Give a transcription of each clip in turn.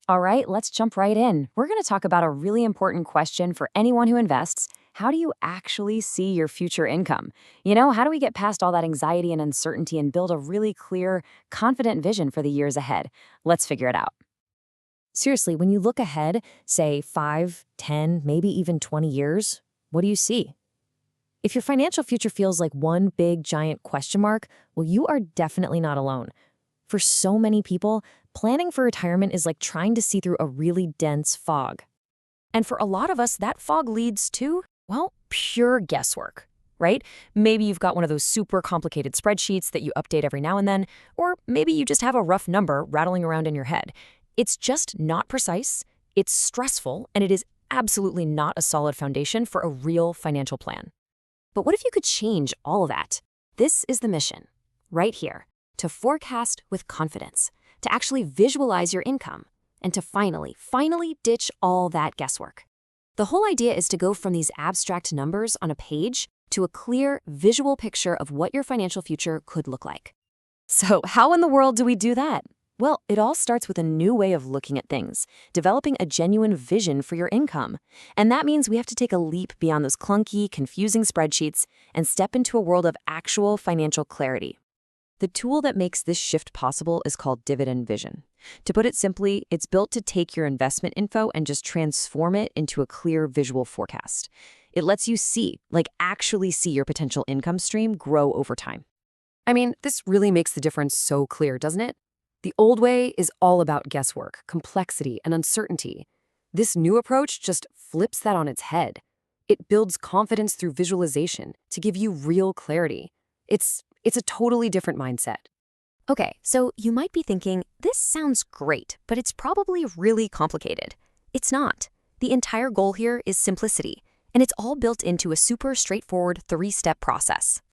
All right, let's jump right in. We're going to talk about a really important question for anyone who invests. How do you actually see your future income? How do we get past all that anxiety and uncertainty and build a really clear, confident vision for the years ahead? Let's figure it out. Seriously, when you look ahead, say 5, 10, maybe even 20 years, what do you see? If your financial future feels like one big, giant question mark, well, you are definitely not alone. For so many people, planning for retirement is like trying to see through a really dense fog. And for a lot of us, that fog leads to, well, pure guesswork, right? Maybe you've got one of those super complicated spreadsheets that you update every now and then, or maybe you just have a rough number rattling around in your head. It's just not precise, it's stressful, and it is absolutely not a solid foundation for a real financial plan. But what if you could change all of that? This is the mission, right here, to forecast with confidence, to actually visualize your income, and to finally ditch all that guesswork. The whole idea is to go from these abstract numbers on a page to a clear, visual picture of what your financial future could look like. So how in the world do we do that? Well, it all starts with a new way of looking at things, developing a genuine vision for your income. And that means we have to take a leap beyond those clunky, confusing spreadsheets and step into a world of actual financial clarity. The tool that makes this shift possible is called Dividend Vision. To put it simply, it's built to take your investment info and just transform it into a clear visual forecast. It lets you see, actually see your potential income stream grow over time. I mean, this really makes the difference so clear, doesn't it? The old way is all about guesswork, complexity, and uncertainty. This new approach just flips that on its head. It builds confidence through visualization to give you real clarity. It's a totally different mindset. Okay, so you might be thinking, this sounds great, but it's probably really complicated. It's not. The entire goal here is simplicity, and it's all built into a super straightforward 3-step process.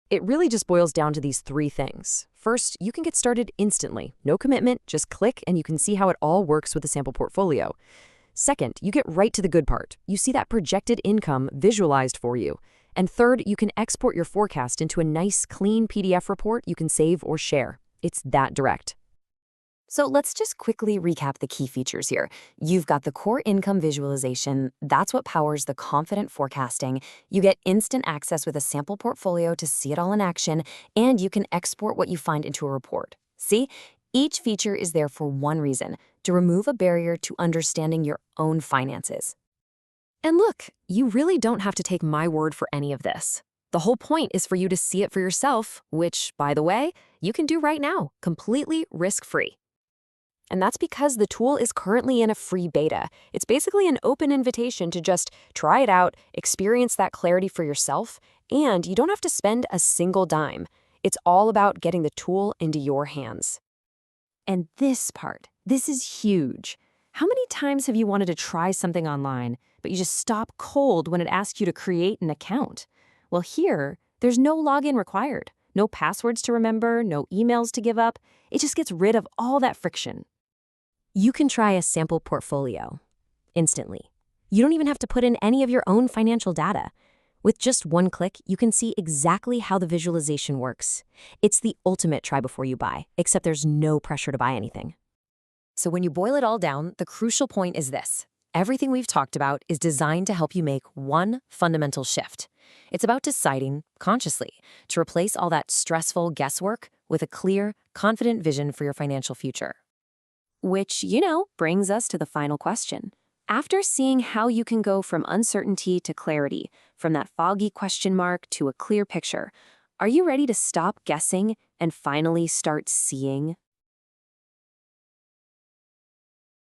It really just boils down to these 3 things. First, you can get started instantly. No commitment, just click and you can see how it all works with a sample portfolio. Second, you get right to the good part. You see that projected income visualized for you. And third, you can export your forecast into a nice, clean PDF report you can save or share. It's that direct. So let's just quickly recap the key features here. You've got the core income visualization. That's what powers the confident forecasting. You get instant access with a sample portfolio to see it all in action, and you can export what you find into a report. See? Each feature is there for one reason, to remove a barrier to understanding your own finances. And look, you really don't have to take my word for any of this. The whole point is for you to see it for yourself, which, by the way, you can do right now, completely risk-free. And that's because the tool is currently in a free beta. It's basically an open invitation to just try it out, experience that clarity for yourself, and you don't have to spend a single dime. It's all about getting the tool into your hands. And this part, this is huge. How many times have you wanted to try something online, but you just stop cold when it asks you to create an account? Well, here, there's no login required, no passwords to remember, no emails to give up. It just gets rid of all that friction. You can try a sample portfolio instantly. You don't even have to put in any of your own financial data. With just one click, you can see exactly how the visualization works. It's the ultimate try before you buy, except there's no pressure to buy anything. So when you boil it all down, the crucial point is this. Everything we've talked about is designed to help you make one fundamental shift. It's about deciding, consciously, to replace all that stressful guesswork with a clear, confident vision for your financial future. Which, brings us to the final question. After seeing how you can go from uncertainty to clarity, from that foggy question mark to a clear picture, are you ready to stop guessing and finally start seeing?